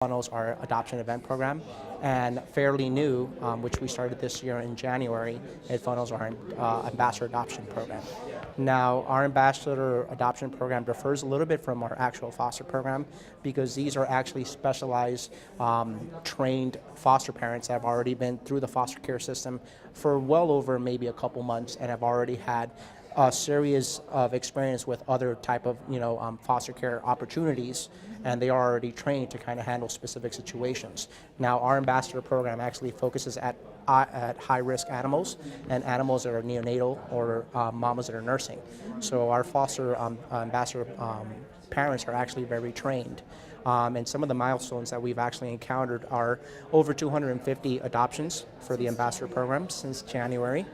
Funnels, our adoption event program, and fairly new, which we started this year in January, it funnels our ambassador adoption program. Now, our ambassador adoption program differs a little bit from our actual foster program because these are actually specialized, trained foster parents that have already been through the foster care system for well over maybe a couple months and have already had a series of experience with other type of foster care opportunities, and they are already trained to kind of handle specific situations. Now, our ambassador program actually focuses at high-risk animals and animals that are neonatal or mamas that are nursing. So our foster ambassador parents are actually very trained. And some of the milestones that we've actually encountered are over 250 adoptions for the ambassador program since January.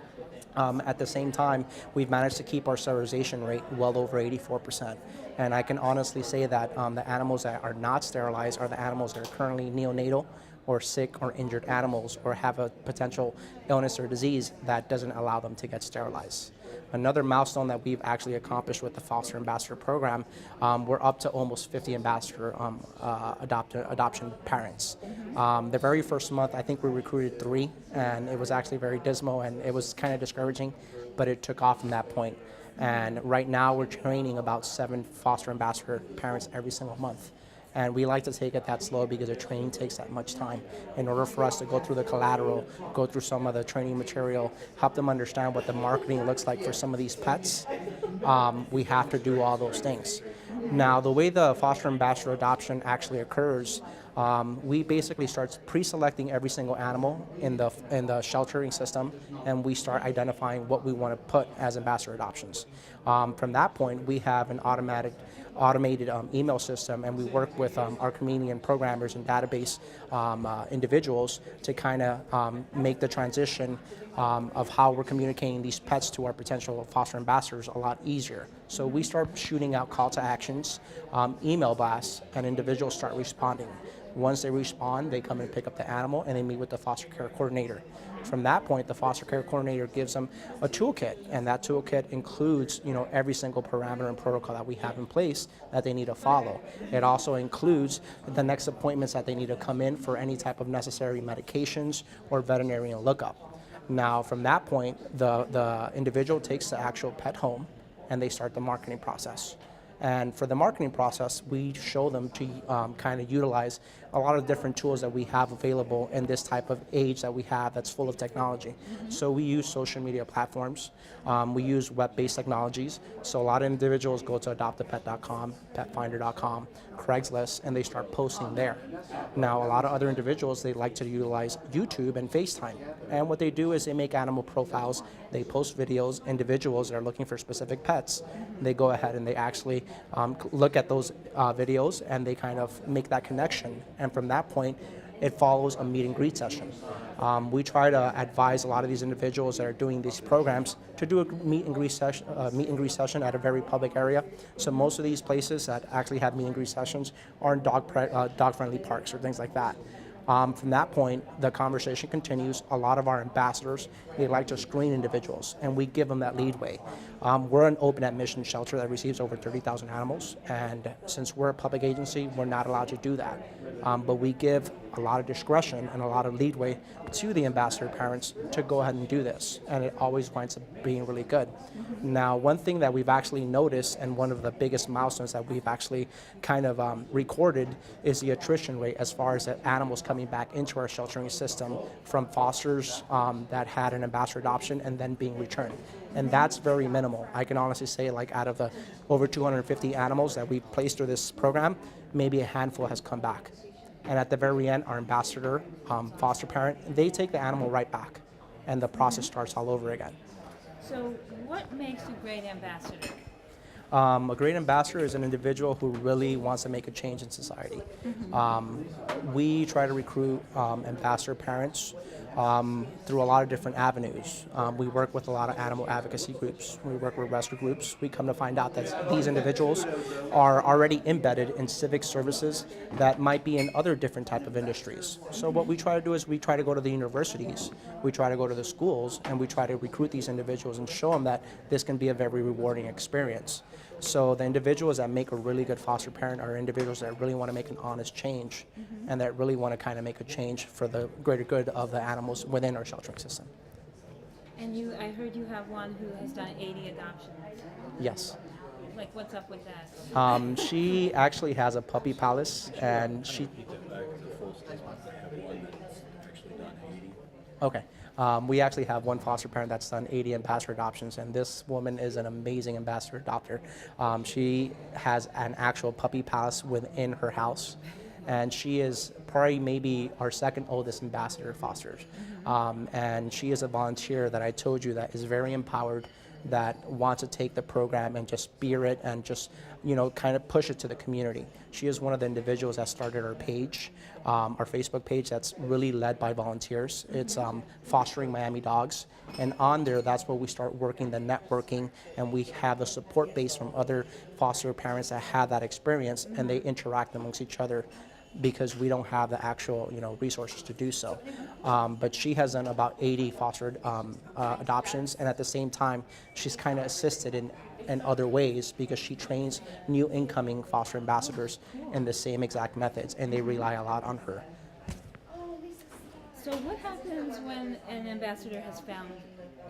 At the same time, we've managed to keep our sterilization rate well over 84%. And I can honestly say that the animals that are not sterilized are the animals that are currently neonatal or sick or injured animals or have a potential illness or disease that doesn't allow them to get sterilized. Another milestone that we've actually accomplished with the Foster Ambassador Program, we're up to almost 50 ambassador adoption parents. The very first month, I think we recruited 3, and it was actually very dismal, and it was kind of discouraging, but it took off from that point. And right now, we're training about 7 foster ambassador parents every single month. And we like to take it that slow because the training takes that much time. In order for us to go through the collateral, go through some of the training material, help them understand what the marketing looks like for some of these pets, we have to do all those things. Now, the way the foster ambassador adoption actually occurs, we basically start pre-selecting every single animal in the sheltering system, and we start identifying what we want to put as ambassador adoptions. From that point, we have an automated email system, and we work with our community and programmers and database individuals to kind of make the transition of how we're communicating these pets to our potential foster ambassadors a lot easier. So we start shooting out call to actions, email blasts, and individuals start responding. Once they respond, they come and pick up the animal and they meet with the foster care coordinator. From that point, the foster care coordinator gives them a toolkit, and that toolkit includes every single parameter and protocol that we have in place that they need to follow. It also includes the next appointments that they need to come in for any type of necessary medications or veterinarian lookup. Now, from that point, the individual takes the actual pet home and they start the marketing process. And for the marketing process, we show them to kind of utilize a lot of different tools that we have available in this type of age that we have that's full of technology. So we use social media platforms. We use web-based technologies. So a lot of individuals go to adoptapet.com, petfinder.com, Craigslist, and they start posting there. Now, a lot of other individuals, they like to utilize YouTube and FaceTime. And what they do is they make animal profiles, they post videos, individuals that are looking for specific pets. They go ahead and they actually look at those videos and they kind of make that connection. And from that point, it follows a meet and greet session. We try to advise a lot of these individuals that are doing these programs to do a meet and greet session at a very public area. So most of these places that actually have meet and greet sessions are in dog-friendly parks or things like that. From that point, the conversation continues. A lot of our ambassadors, they like to screen individuals, and we give them that leadway. We're an open admission shelter that receives over 30,000 animals, and since we're a public agency, we're not allowed to do that. But we give a lot of discretion and a lot of leadway to the ambassador parents to go ahead and do this, and it always winds up being really good. Now, one thing that we've actually noticed, and one of the biggest milestones that we've actually kind of recorded, is the attrition rate as far as the animals coming back into our sheltering system from fosters that had an ambassador adoption and then being returned. And that's very minimal. I can honestly say, like, out of the over 250 animals that we've placed through this program, maybe a handful has come back. And at the very end, our ambassador, foster parent, they take the animal right back, and the process starts all over again. So what makes a great ambassador? A great ambassador is an individual who really wants to make a change in society. We try to recruit ambassador parents through a lot of different avenues. We work with a lot of animal advocacy groups. We work with rescue groups. We come to find out that these individuals are already embedded in civic services that might be in other different type of industries. So what we try to do is we try to go to the universities, we try to go to the schools, and we try to recruit these individuals and show them that this can be a very rewarding experience. So the individuals that make a really good foster parent are individuals that really want to make an honest change and that really want to kind of make a change for the greater good of the animals within our sheltering system. And I heard you have one who has done 80 adoptions. Yes. Like, what's up with that? She actually has a puppy palace, and she. Okay. We actually have one foster parent that's done 80 ambassador adoptions, and this woman is an amazing ambassador adopter. She has an actual puppy palace within her house, and she is probably maybe our second oldest ambassador fosters. And she is a volunteer that I told you that is very empowered, that wants to take the program and just spear it and just, kind of push it to the community. She is one of the individuals that started our page, our Facebook page that's really led by volunteers. It's Fostering Miami Dogs. And on there, that's where we start working the networking, and we have the support base from other foster parents that have that experience, and they interact amongst each other because we don't have the actual resources to do so. But she has done about 80 foster adoptions, and at the same time she's kind of assisted in other ways because she trains new incoming foster ambassadors in the same exact methods, and they rely a lot on her. So what happens when an ambassador has found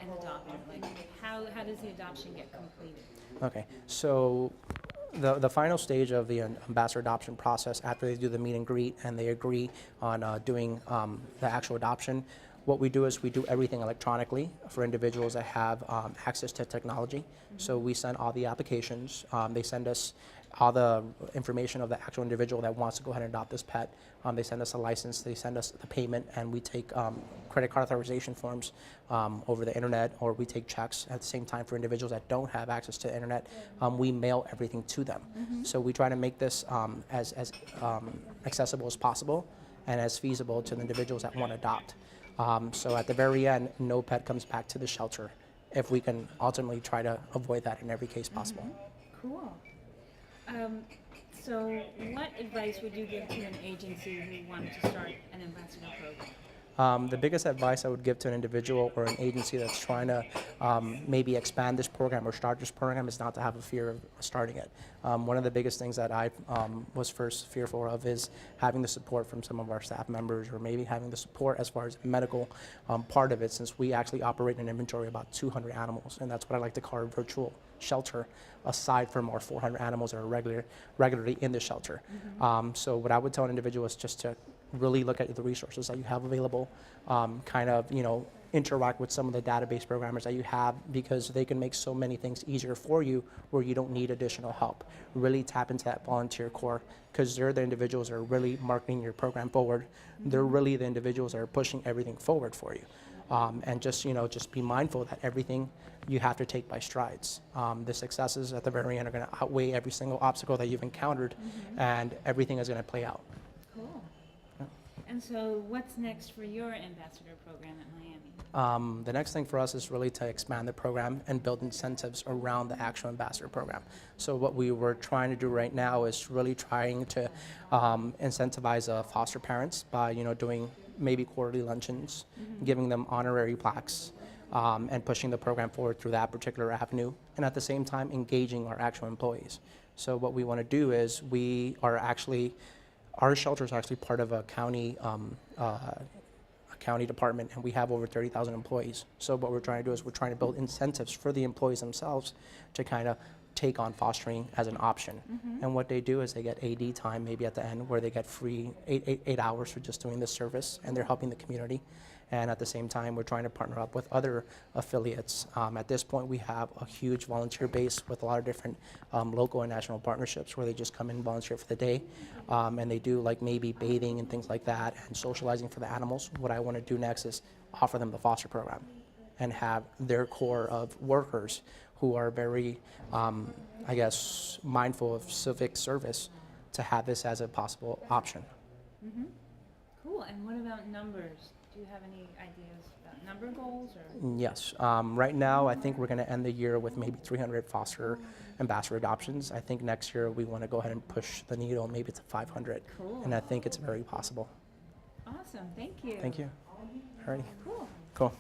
an adopter? Like, how does the adoption get completed? Okay, so the final stage of the ambassador adoption process, after they do the meet and greet and they agree on doing the actual adoption, what we do is we do everything electronically for individuals that have access to technology. So we send all the applications. They send us all the information of the actual individual that wants to go ahead and adopt this pet. They send us a license, they send us the payment, and we take credit card authorization forms over the internet, or we take checks at the same time for individuals that don't have access to the internet. We mail everything to them. So we try to make this as accessible as possible and as feasible to the individuals that want to adopt. So at the very end, no pet comes back to the shelter if we can ultimately try to avoid that in every case possible. Cool. So what advice would you give to an agency who wanted to start an ambassador program? The biggest advice I would give to an individual or an agency that's trying to maybe expand this program or start this program is not to have a fear of starting it. One of the biggest things that I was first fearful of is having the support from some of our staff members, or maybe having the support as far as the medical part of it, since we actually operate an inventory of about 200 animals, and that's what I like to call a virtual shelter, aside from our 400 animals that are regularly in the shelter. So what I would tell an individual is just to really look at the resources that you have available, interact with some of the database programmers that you have, because they can make so many things easier for you where you don't need additional help. Really tap into that volunteer core, because they're the individuals that are really marketing your program forward. They're really the individuals that are pushing everything forward for you. And just be mindful that everything you have to take by strides. The successes at the very end are going to outweigh every single obstacle that you've encountered, and everything is going to play out. Cool. And so what's next for your ambassador program at Miami? The next thing for us is really to expand the program and build incentives around the actual ambassador program. So what we were trying to do right now is really trying to incentivize foster parents by doing maybe quarterly luncheons, giving them honorary plaques, and pushing the program forward through that particular avenue, and at the same time engaging our actual employees. So what we want to do is our shelter is actually part of a county department, and we have over 30,000 employees. So what we're trying to do is we're trying to build incentives for the employees themselves to kind of take on fostering as an option. And what they do is they get AD time maybe at the end, where they get free 8 hours for just doing this service, and they're helping the community. And at the same time, we're trying to partner up with other affiliates. At this point, we have a huge volunteer base with a lot of different local and national partnerships where they just come in and volunteer for the day. And they do like maybe bathing and things like that, and socializing for the animals. What I want to do next is offer them the foster program and have their core of workers who are very, mindful of civic service to have this as a possible option. Cool. And what about numbers? Do you have any ideas about number goals? Or? Yes. Right now, I think we're going to end the year with maybe 300 foster ambassador adoptions. I think next year we want to go ahead and push the needle maybe to 500. Cool. And I think it's very possible. Awesome. Thank you. Thank you. Alrighty. Cool.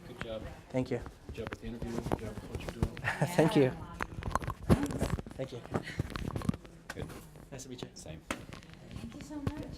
Good job. Thank you. Good job with the interview. Good job with what you're doing. Thank you. Yeah. Thank you. Good. Nice to meet you. Same. Thank you so much.